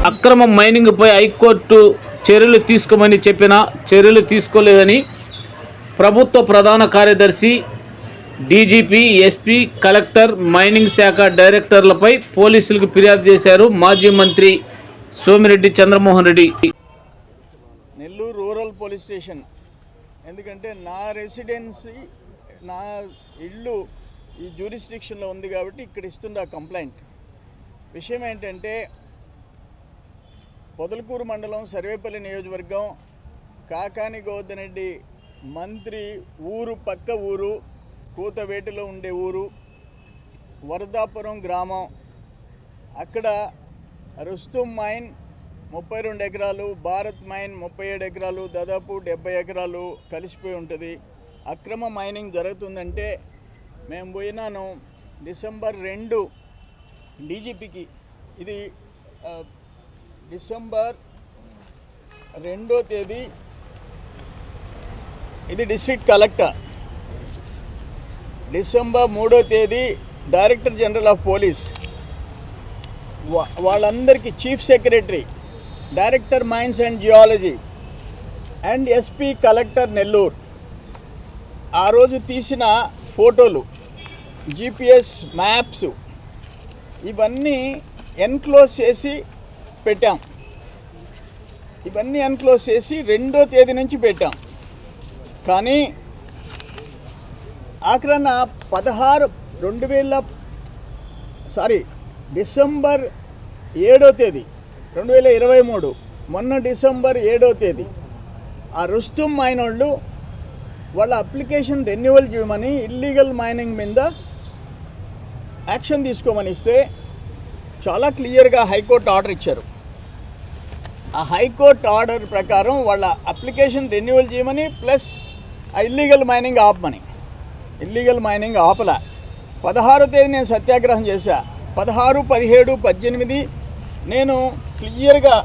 అక్రమ మైనింగ్పై హైకోర్టు చర్యలు తీసుకోమని చెప్పినా చర్యలు తీసుకోలేదని ప్రభుత్వ ప్రధాన కార్యదర్శి, డీజీపీ, ఎస్పీ, కలెక్టర్, మైనింగ్ శాఖ డైరెక్టర్లపై పోలీసులకు ఫిర్యాదు చేశారు మాజీ మంత్రి Somireddy Chandramohan Reddy. Nellore rural police station, ఎందుకంటే నా రెసిడెన్సీ, నా ఇల్లు ఈ జ్యూరిస్డిక్షన్లో ఉంది కాబట్టి ఇక్కడ ఇస్తున్న కంప్లైంట్. విషయం ఏంటంటే, పొదలకూరు మండలం సర్వేపల్లి నియోజకవర్గం కాకాని గోవర్ధన్ రెడ్డి మంత్రి ఊరు పక్క ఊరు, కూతవేటిలో ఉండే ఊరు వరదాపురం గ్రామం. అక్కడ రుస్తుం మైన్ 32 ఎకరాలు, భారత్ మైన్ 37 ఎకరాలు, దాదాపు 70 ఎకరాలు కలిసిపోయి ఉంటుంది. అక్రమ మైనింగ్ జరుగుతుందంటే మేము పోయినాను డిసెంబర్ 2 డీజీపీకి. ఇది డిసెంబర్ 2వ తేదీ ఇది డిస్ట్రిక్ట్ కలెక్టర్, డిసెంబర్ 3వ తేదీ డైరెక్టర్ జనరల్ ఆఫ్ పోలీస్, వాళ్ళందరికీ chief secretary, director mines and geology and SP collector Nellore ఆ రోజు తీసిన ఫోటోలు, జీపీఎస్ మ్యాప్స్ ఇవన్నీ ఎన్క్లోజ్ చేసి పెట్టాం. ఇవన్నీ ఎన్క్లోజ్ చేసి 2వ తేదీ నుంచి పెట్టాం. కానీ ఆఖరణ డిసెంబర్ 7వ తేదీ 2023, మొన్న డిసెంబర్ 7వ తేదీ ఆ రుస్తుం మైన్ వాళ్ళు వాళ్ళ అప్లికేషన్ రెన్యువల్ చేయమని, ఇల్లీగల్ మైనింగ్ మీద యాక్షన్ తీసుకోమని ఇస్తే చాలా క్లియర్గా హైకోర్టు ఆర్డర్ ఇచ్చారు. ఆ హైకోర్టు ఆర్డర్ ప్రకారం వాళ్ళ అప్లికేషన్ రెన్యువల్ చేయమని, ప్లస్ ఆ ఇల్లీగల్ మైనింగ్ ఆపమని. ఇల్లీగల్ మైనింగ్ ఆపల. 16వ తేదీ నేను సత్యాగ్రహం చేశా. 16, 17, 18 నేను క్లియర్గా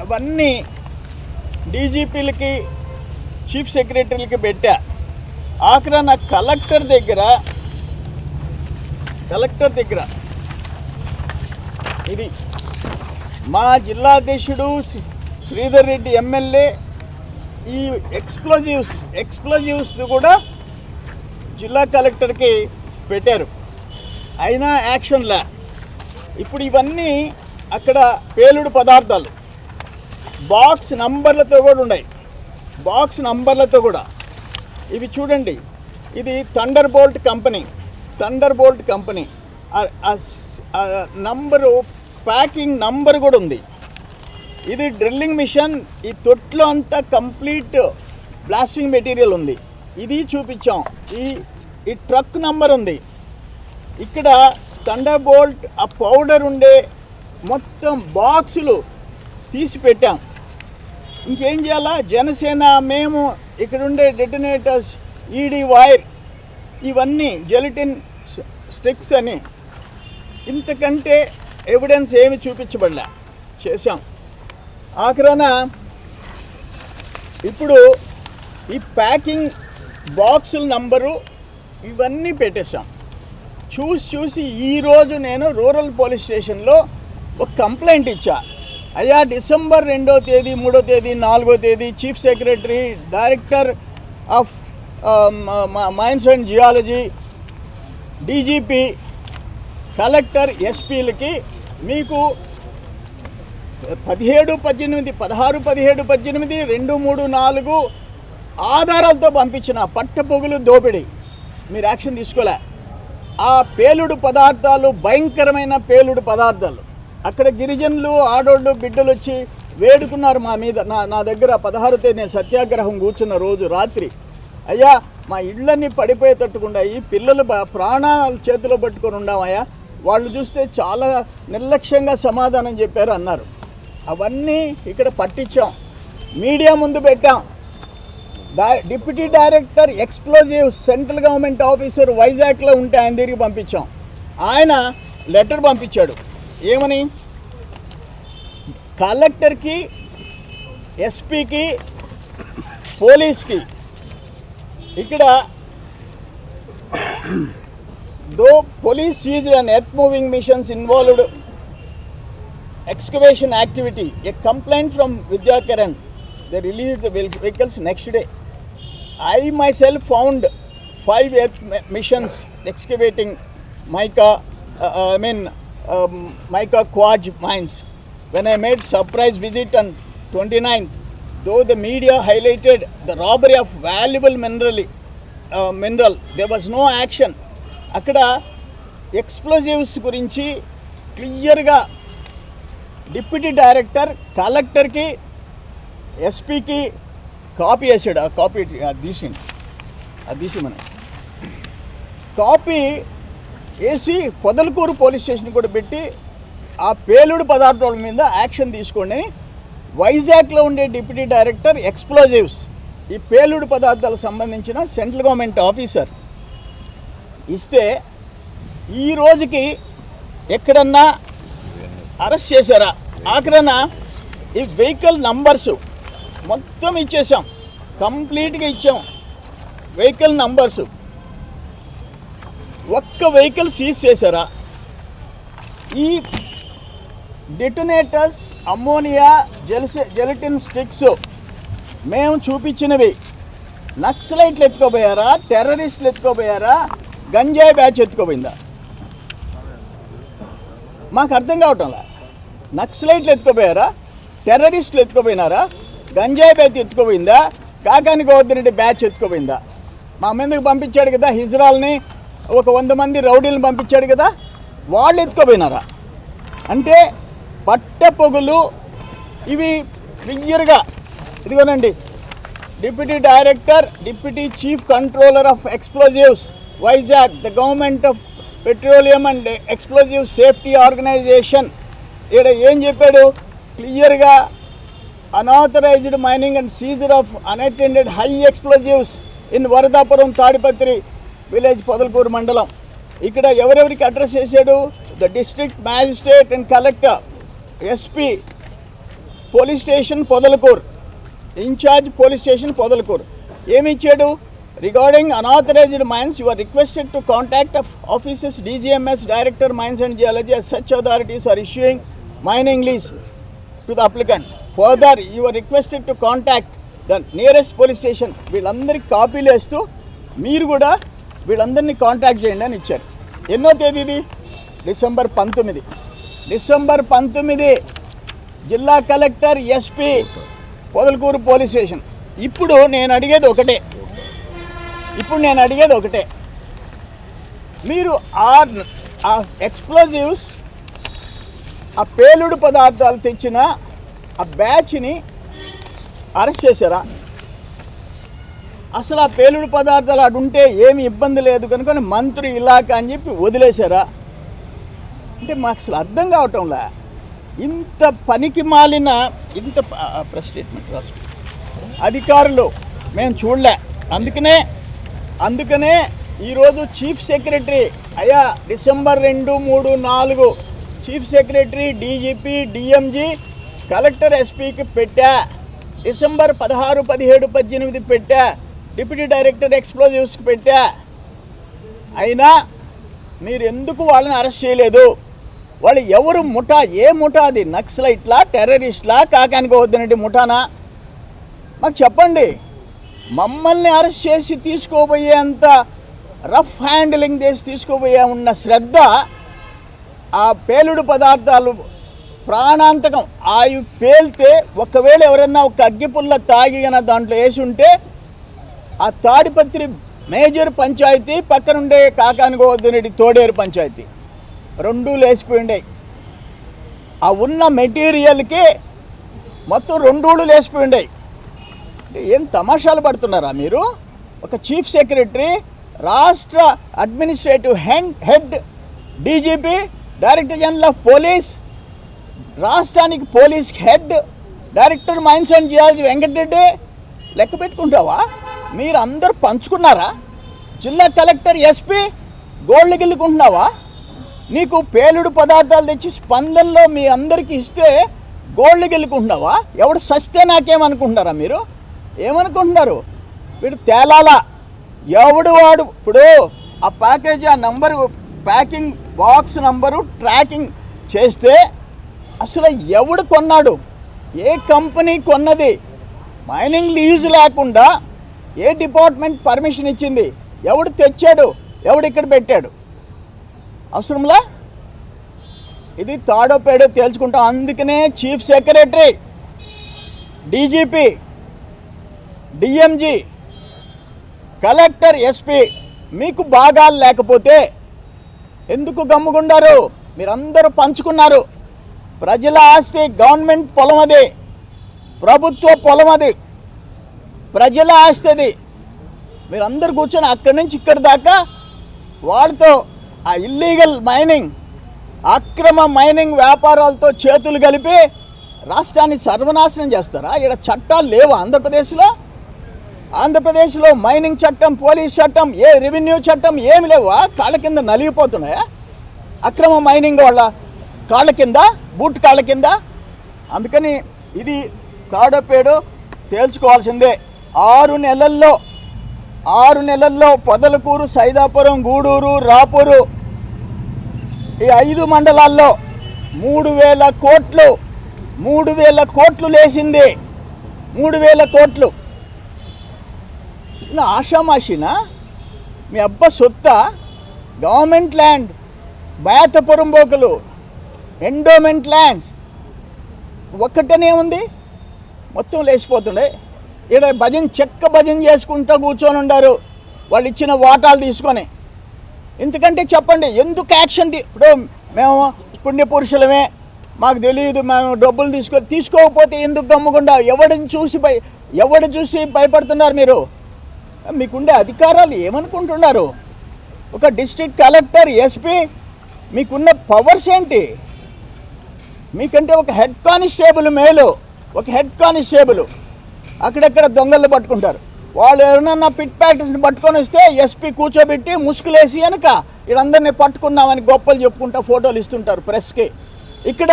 అవన్నీ డీజీపీలకి, చీఫ్ సెక్రటరీలకి పెట్టా. ఆఖరా నా కలెక్టర్ దగ్గర ఇది మా జిల్లా అధ్యక్షుడు శ్రీధర్ రెడ్డి ఎమ్మెల్యే ఈ ఎక్స్ప్లోజివ్స్ కూడా జిల్లా కలెక్టర్కి పెట్టారు, అయినా యాక్షన్లా. ఇప్పుడు ఇవన్నీ అక్కడ పేలుడు పదార్థాలు బాక్స్ నంబర్లతో కూడా ఉన్నాయి. బాక్స్ నంబర్లతో కూడా ఇవి చూడండి. ఇది thunder bolt company number, packing number కూడా ఉంది. ఇది డ్రిల్లింగ్ మిషన్. ఈ తొట్లో అంతా కంప్లీట్ బ్లాస్టింగ్ మెటీరియల్ ఉంది. ఇది చూపించాం. ఈ ట్రక్ నంబర్ ఉంది. ఇక్కడ థండర్ బోల్ట్ ఆ పౌడర్ ఉండే మొత్తం బాక్సులు తీసి పెట్టాం. ఇంకేం చేయాలా? జనసేన మేము ఇక్కడ ఉండే డెటనేటర్స్, ఈడీ వైర్, ఇవన్నీ జెలటిన్ స్టిక్స్ అని, ఇంతకంటే ఎవిడెన్స్ ఏమి చూపించబడలే, చేశాం. ఆఖరణ ఇప్పుడు ఈ ప్యాకింగ్ బాక్సుల నంబరు ఇవన్నీ పెట్టేశాం. చూసి ఈరోజు నేను రూరల్ పోలీస్ స్టేషన్లో ఒక కంప్లైంట్ ఇచ్చా. అయ్యా, డిసెంబర్ 2వ తేదీ, 3వ తేదీ, 4వ తేదీ chief secretary, director of mines and geology, DGP, collector, ఎస్పీలకి మీకు 16, 17, 2, 3, 4 ఆధారాలతో పంపించిన పట్టపొగులు దోపిడీ. మీరు యాక్షన్ తీసుకోలే. ఆ పేలుడు పదార్థాలు భయంకరమైన పేలుడు పదార్థాలు. అక్కడ గిరిజనులు, ఆడోళ్ళు, బిడ్డలు వచ్చి వేడుకున్నారు మా మీద. నా దగ్గర 16వ తేదీ నేను సత్యాగ్రహం కూర్చున్న రోజు రాత్రి, అయ్యా మా ఇళ్ళన్నీ పడిపోయేటట్టుకుండాయి, పిల్లలు ప్రాణాలు చేతిలో పట్టుకొని ఉండామయ్యా, వాళ్ళు చూస్తే చాలా నిర్లక్ష్యంగా సమాధానం చెప్పారు అన్నారు. అవన్నీ ఇక్కడ పట్టించాం, మీడియా ముందు పెట్టాం. Deputy director explosives central government officer వైజాగ్లో ఉంటే ఆయన దగ్గరికి పంపించాం. ఆయన లెటర్ పంపించాడు. ఏమని? కలెక్టర్కి, ఎస్పీకి, పోలీస్కి ఇక్కడ though police seized an earth moving missions involved excavation activity, a complaint from Vidya Karan. They released the vehicles next day. I myself found 5 earth missions excavating mica, mica quartz mines. When I made surprise visit on 29th, though the media highlighted the robbery of valuable mineral, there was no action. అక్కడ explosives గురించి క్లియర్గా deputy director కలెక్టర్కి ఎస్పీకి copy వేసాడు. ఆ copy అది తీసి మనం కాపీ వేసి పొదలకూరు పోలీస్ స్టేషన్ కూడా పెట్టి ఆ పేలుడు పదార్థాల మీద యాక్షన్ తీసుకోండి. వైజాగ్లో ఉండే డిప్యూటీ డైరెక్టర్ ఎక్స్ప్లోజివ్స్ ఈ పేలుడు పదార్థాలకు సంబంధించిన సెంట్రల్ గవర్నమెంట్ ఆఫీసర్ ఇస్తే ఈ రోజుకి ఎక్కడన్నా అరెస్ట్ చేశారా? ఆఖరణ ఈ వెహికల్ నంబర్స్ మొత్తం ఇచ్చేసాం, కంప్లీట్గా ఇచ్చాం. వెహికల్ నంబర్స్ ఒక్క వెహికల్ సీజ్ చేశారా? ఈ డిటోనేటర్స్, అమ్మోనియా, జెలటిన్ స్టిక్స్ మేము చూపించినవి నక్సలైట్లు ఎత్తుకోపోయారా, టెర్రరిస్టులు ఎత్తుకోపోయారా, గంజాయి బ్యాచ్ ఎత్తుకోపోయిందా? మాకు అర్థం కావటంలా. నక్సలైట్లు ఎత్తుకోపోయారా, టెర్రరిస్టులు ఎత్తుకోపోయినారా, గంజాయి బ్యాచ్ ఎత్తుకోపోయిందా, కాకాని గోవర్ధన్ బ్యాచ్ ఎత్తుకోపోయిందా? మా మీదకి పంపించాడు కదా హిజ్రాల్ని, ఒక 100 మంది రౌడీలను పంపించాడు కదా, వాళ్ళు ఎత్తుకోపోయినారా? అంటే పట్టపొగులు ఇవి క్లియర్గా ఇదిగోనండి. Deputy director, deputy chief controller of explosives Vizag, the government of petroleum and explosive safety organisation. ఇక్కడ ఏం చెప్పాడు క్లియర్గా? Unauthorised mining and seizure of unattended high explosives in Varadapuram, Tadipatri village, Podalakuru మండలం. ఇక్కడ ఎవరెవరికి అడ్రస్ చేశాడు? The district magistrate and collector, SP, police station Podalakuru, incharge police station Podalakuru. ఏమి ఇచ్చాడు? Regarding unauthorised mines you are requested to contact of offices DGMS, director mines and geology, as such authorities are issuing mining lease to the applicant. Further, you are requested to contact the nearest police station. వీళ్ళందరికీ కాపీలు వేస్తూ మీరు కూడా వీళ్ళందరినీ contact చేయండి అని ఇచ్చారు. ఎన్నో తేదీ ఇది? డిసెంబర్ 19. డిసెంబర్ 19 జిల్లా collector, SP, Podalakuru police station. ఇప్పుడు నేను అడిగేది ఒకటే, మీరు ఆ ఎక్స్ప్లోజివ్స్, ఆ పేలుడు పదార్థాలు తెచ్చిన ఆ బ్యాచ్ని అరెస్ట్ చేశారా? అసలు ఆ పేలుడు పదార్థాలు అడుంటే ఏమి ఇబ్బంది లేదు కనుక మంత్రి ఇలాకా అని చెప్పి వదిలేశారా? అంటే మాకు అసలు అర్థం కావటంలా. ఇంత పనికి మాలిన, ఇంత ప్రెస్ స్టేట్మెంట్ రాసు అధికారులు మేము చూడలే. అందుకనే ఈరోజు చీఫ్ సెక్రటరీ అయ్యా December 2, 3, 4 chief secretary, DGP, DMG, collector, ఎస్పీకి పెట్టా. డిసెంబర్ 16, 17, 18 పెట్టా. డిప్యూటీ డైరెక్టర్ ఎక్స్ప్లోజివ్స్కి పెట్టా. అయినా మీరు ఎందుకు వాళ్ళని అరెస్ట్ చేయలేదు? వాళ్ళు ఎవరు ముఠా? ఏ ముఠా అది? నక్సలైట్లా, టెర్రరిస్ట్లా, కాకానుకోవద్దనండి ముఠానా? మాకు చెప్పండి. మమ్మల్ని అరెస్ట్ చేసి తీసుకోబోయేంత రఫ్ హ్యాండిలింగ్ చేసి తీసుకోబోయే ఉన్న శ్రద్ధ ఆ పేలుడు పదార్థాలు ప్రాణాంతకం అవి పేలితే ఒకవేళ ఎవరన్నా ఒక అగ్గిపుల్ల తాగి కన్నా దాంట్లో వేసి ఉంటే ఆ తాడిపత్రి మేజర్ పంచాయతీ పక్కనుండే కాకానుకోవద్దనడి తోడేరు పంచాయతీ 2 లేచిపోయిండే. ఆ ఉన్న మెటీరియల్కి మొత్తం 2 లేచిపోయిండే. అంటే ఏం తమాషాలు పడుతున్నారా మీరు? ఒక చీఫ్ సెక్రటరీ, రాష్ట్ర administrative head, DGP, director general of police, రాష్ట్రానికి police head, director mines and geology Venkata Reddy లెక్క పెట్టుకుంటావా? మీరు అందరూ పంచుకున్నారా? జిల్లా కలెక్టర్, ఎస్పీ గోల్డ్ గిల్లుకుంటున్నావా? నీకు పేలుడు పదార్థాలు తెచ్చి స్పందనలో మీ అందరికీ ఇస్తే గోల్డ్ గిల్లుకుంటున్నావా? ఎవడు సస్తే నాకేమనుకుంటున్నారా? మీరు ఏమనుకుంటున్నారు? వీడు తేలాలా ఎవడు వాడు? ఇప్పుడు ఆ ప్యాకేజీ, ఆ number, packing box number tracking చేస్తే అసలు ఎవడు కొన్నాడు, ఏ కంపెనీ కొన్నది, మైనింగ్ లీజ్ లేకుండా ఏ డిపార్ట్మెంట్ పర్మిషన్ ఇచ్చింది, ఎవడు తెచ్చాడు, ఎవడు ఇక్కడ పెట్టాడు, అవసరంలా? ఇది తాడో పేడో తేల్చుకుంటాం. అందుకనే chief secretary, DGP, DMG, collector, SP మీకు భాగాలు లేకపోతే ఎందుకు గమ్ముగుండారు? మీరందరూ పంచుకున్నారు. ప్రజల ఆస్తి, గవర్నమెంట్ పొలం అది, ప్రభుత్వ పొలం అది, ప్రజల ఆస్తి అది. మీరందరూ కూర్చొని అక్కడి నుంచి ఇక్కడి దాకా వాళ్ళతో ఆ ఇల్లీగల్ మైనింగ్, అక్రమ మైనింగ్ వ్యాపారాలతో చేతులు కలిపి రాష్ట్రాన్ని సర్వనాశనం చేస్తారా? ఇక్కడ చట్టాలు లేవా ఆంధ్రప్రదేశ్లో? ఆంధ్రప్రదేశ్లో మైనింగ్ చట్టం, పోలీస్ చట్టం, ఏ రెవెన్యూ చట్టం ఏమి లేవా? కాళ్ళ కింద నలిగిపోతున్నాయా అక్రమ మైనింగ్ వాళ్ళ కాళ్ళ కింద, బూట్ కాళ్ళ కింద? అందుకని ఇది తాడోపేడో తేల్చుకోవాల్సిందే. 6 నెలల్లో పొదలకూరు, సైదాపురం, గూడూరు, రాపూరు ఈ 5 మండలాల్లో 3,000 కోట్లు లేసింది. 3,000 కోట్లు. ఇలా ఆషామాషినా? మీ అబ్బ సొత్త, గవర్నమెంట్ ల్యాండ్, బయాతపురం బోకలు, ఎండోమెంట్ ల్యాండ్స్ ఒక్కటనే ఉంది, మొత్తం లేచిపోతుండే. ఇక్కడ చెక్క భజన చేసుకుంటూ కూర్చొని ఉండారు వాళ్ళు ఇచ్చిన వాటాలు తీసుకొని. ఎందుకంటే చెప్పండి, ఎందుకు యాక్షన్ ఇప్పుడు మేము పుణ్యపురుషులమే, మాకు తెలియదు, మేము డబ్బులు తీసుకోకపోతే ఎందుకు గమ్ముకుండా? ఎవడు చూసి భయపడుతున్నారు మీరు? మీకుండే అధికారాలు ఏమనుకుంటున్నారు? ఒక డిస్ట్రిక్ట్ కలెక్టర్, ఎస్పీ, మీకున్న పవర్స్ ఏంటి? మీకంటే ఒక హెడ్ కానిస్టేబుల్ మేలు. ఒక హెడ్ కానిస్టేబుల్ అక్కడెక్కడ దొంగలు పట్టుకుంటారు. వాళ్ళు ఎవరన్నా పిట్ ప్యాకెట్స్ని పట్టుకొని వస్తే ఎస్పీ కూర్చోబెట్టి ముసుగులేసి కనుక వీళ్ళందరినీ పట్టుకున్నామని గొప్పలు చెప్పుకుంటా ఫోటోలు ఇస్తుంటారు ప్రెస్కి. ఇక్కడ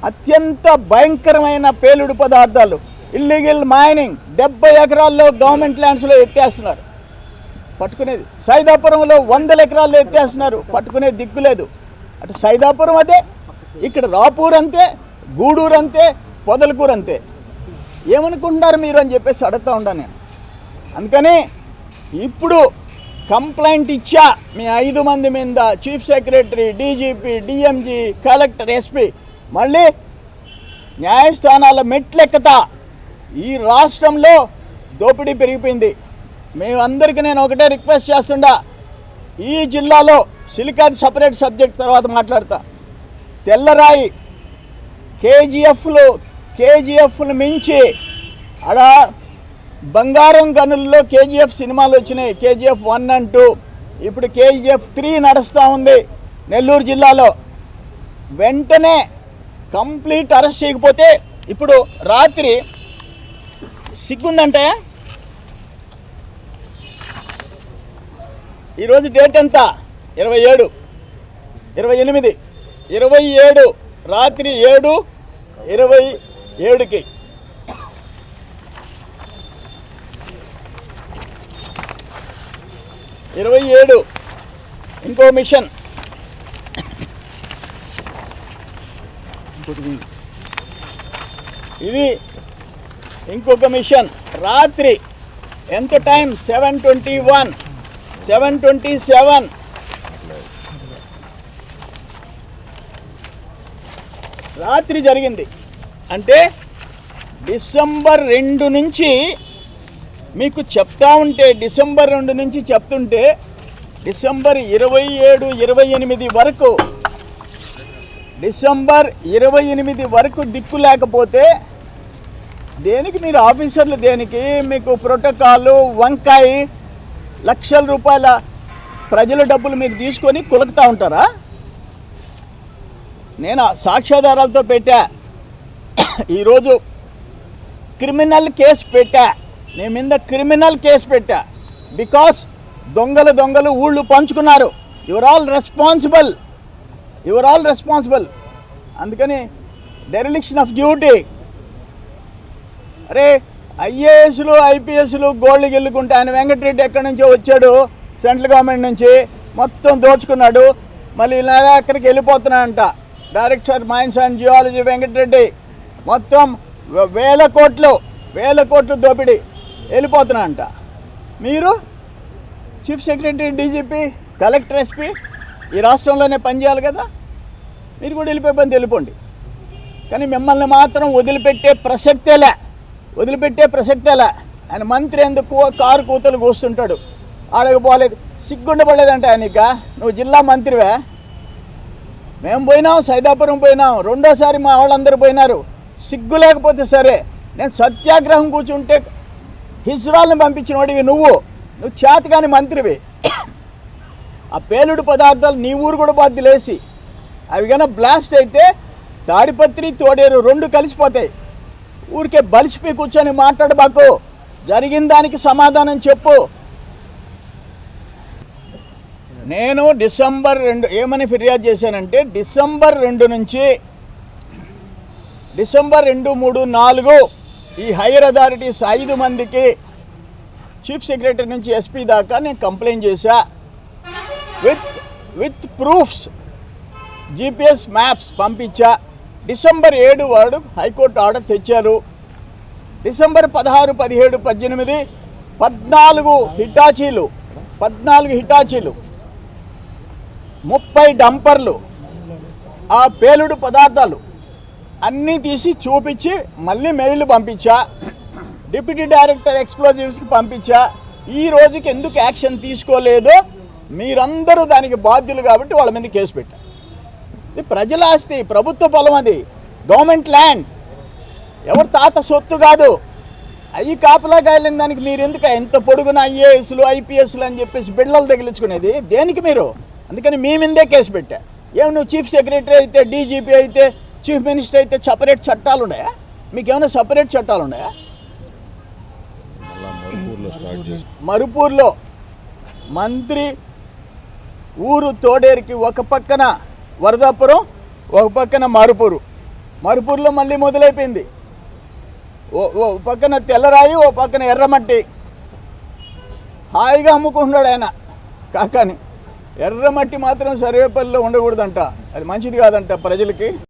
అత్యంత భయంకరమైన పేలుడు పదార్థాలు, ఇల్లీగల్ మైనింగ్ 70 ఎకరాల్లో గవర్నమెంట్ ల్యాండ్స్లో ఎత్తేస్తున్నారు, పట్టుకునేది. సైదాపురంలో 100 ఎకరాల్లో ఎత్తేస్తున్నారు, పట్టుకునే దిక్కులేదు. అటు సైదాపురం అదే, ఇక్కడ రాపూర్ అంతే, గూడూరు అంతే, పొదలకూరు అంతే. ఏమనుకుంటున్నారు మీరు అని చెప్పేసి అడుగుతూ ఉంటాను నేను. అందుకని ఇప్పుడు కంప్లైంట్ ఇచ్చా మీ 5 మంది మీద, chief secretary, DGP, DMG, collector, SP. మళ్ళీ న్యాయస్థానాల మెట్లెక్కతా. ఈ రాష్ట్రంలో దోపిడీ పెరిగిపోయింది. మేమందరికీ నేను ఒకటే రిక్వెస్ట్ చేస్తుండా, ఈ జిల్లాలో సిలికాది సపరేట్ సబ్జెక్ట్ తర్వాత మాట్లాడతా. తెల్లరాయి కేజీఎఫ్లు మించి అక్కడ బంగారం గనుల్లో కేజీఎఫ్ సినిమాలు వచ్చినాయి. కేజీఎఫ్ 1 and 2, ఇప్పుడు కేజీఎఫ్ 3 నడుస్తూ ఉంది నెల్లూరు జిల్లాలో. వెంటనే కంప్లీట్ అరెస్ట్ చేయకపోతే, ఇప్పుడు రాత్రి సిగ్గుందంటే, ఈరోజు డేట్ ఎంత? 27 రాత్రి 7:27కి ఇంకో మిషన్. ఇది ఇంకొక మిషన్. రాత్రి ఎంత టైం? 7:21, 7:27. రాత్రి జరిగింది. అంటే డిసెంబర్ 2 నుంచి మీకు చెప్తా ఉంటే, డిసెంబర్ 2 నుంచి చెప్తుంటే డిసెంబర్ 27, 28 వరకు, డిసెంబర్ 28 వరకు దిక్కు లేకపోతే దేనికి మీరు ఆఫీసర్లు? దేనికి మీకు ప్రోటోకాలు? వంకాయ లక్షల రూపాయల ప్రజల డబ్బులు మీరు తీసుకొని కులుకుతూ ఉంటారా? నేను సాక్ష్యాధారాలతో పెట్టా. ఈరోజు క్రిమినల్ కేసు పెట్టా, నేను మీద క్రిమినల్ కేసు పెట్టా. బికాస్ దొంగలు ఊళ్ళు పంచుకున్నారు. Your all responsible. అందుకని డెరిలిక్షన్ ఆఫ్ డ్యూటీ. అరే ఐఏఎస్లు, ఐపీఎస్లు గోల్డ్ గెల్లుకుంటే, ఆయన వెంకటరెడ్డి ఎక్కడి నుంచో వచ్చాడు, సెంట్రల్ గవర్నమెంట్ నుంచి, మొత్తం దోచుకున్నాడు, మళ్ళీ ఇలా ఎక్కడికి వెళ్ళిపోతున్నాడంట. Director mines and geology Venkata Reddy మొత్తం వేల కోట్లు దోపిడీ వెళ్ళిపోతున్నా అంట. మీరు chief secretary, DGP, collector, SP ఈ రాష్ట్రంలోనే పనిచేయాలి కదా, మీరు కూడా వెళ్ళిపోండి. కానీ మిమ్మల్ని మాత్రం వదిలిపెట్టే ప్రసక్తేలే. ఆయన మంత్రి ఎందుకు కారు కూతలు కూస్తుంటాడు, ఆడకపోలేదు, సిగ్గుండపడలేదంట ఆయనక. నువ్వు జిల్లా మంత్రివే, మేము పోయినాం, సైదాపురం పోయినాం, రెండోసారి మా వాళ్ళందరూ పోయినారు. సిగ్గు లేకపోతే సరే, నేను సత్యాగ్రహం కూర్చుంటే హిజ్రాల్ని పంపించిన వాడివి నువ్వు చేతగాని మంత్రివి. ఆ పేలుడు పదార్థాలు నీ ఊరు కూడా బాధ్యులేసి అవి కన్నా బ్లాస్ట్ అయితే తాడిపత్రి, తోడేరు రెండు కలిసిపోతాయి. ఊరికే బలిసిపోయి కూర్చొని మాట్లాడబాకు, జరిగిన దానికి సమాధానం చెప్పు. నేను డిసెంబర్ 2 ఏమని ఫిర్యాదు చేశానంటే, డిసెంబర్ 2 నుంచి డిసెంబర్ 2, 3, 4 ఈ హైయర్ అథారిటీస్ 5 మందికి చీఫ్ సెక్రటరీ నుంచి ఎస్పీ దాకా నేను కంప్లైంట్ చేశా. విత్ ప్రూఫ్స్, జీపీఎస్ మ్యాప్స్ పంపించా. డిసెంబర్ 7 వాడు హైకోర్టు ఆర్డర్ తెచ్చారు. డిసెంబర్ 16, 17, 18 14 హిటాచీలు, 30 డంపర్లు, ఆ పేలుడు పదార్థాలు అన్నీ తీసి చూపించి మళ్ళీ మెయిల్ పంపించా. డిప్యూటీ డైరెక్టర్ ఎక్స్ప్లోజివ్స్కి పంపించా. ఈ రోజుకి ఎందుకు యాక్షన్ తీసుకోలేదో మీరందరూ దానికి బాధ్యులు కాబట్టి వాళ్ళ మీద కేసు పెట్టారు. ఇది ప్రజల ఆస్తి, ప్రభుత్వ పొలం, అది గవర్నమెంట్ ల్యాండ్, ఎవరు తాత సొత్తు కాదు. అవి కాపలా కాయలేని దానికి మీరు ఎందుకు ఎంత పొడుగున ఐఏఎస్లు, ఐపీఎస్లు అని చెప్పేసి బిళ్ళలు తగిలించుకునేది దేనికి మీరు? అందుకని మీ మీదే కేసు పెట్టా. ఏమి నువ్వు చీఫ్ సెక్రటరీ అయితే, డీజీపీ అయితే, చీఫ్ మినిస్టర్ అయితే సపరేట్ చట్టాలు ఉన్నాయా? మీకేమైనా సపరేట్ చట్టాలు ఉన్నాయా? మరుపూర్లో మంత్రి ఊరు తోడేరుకి ఒక పక్కన వరదాపురం, ఒక పక్కన మరుపూరులో మళ్ళీ మొదలైపోయింది. ఓ పక్కన తెల్లరాయి, ఓ పక్కన ఎర్రమట్టి. హాయిగా అమ్ముకుంటున్నాడు ఆయన కాకాని. ఎర్రమట్టి మాత్రం సర్వేపల్లిలో ఉండకూడదంట, అది మంచిది కాదంట ప్రజలకి.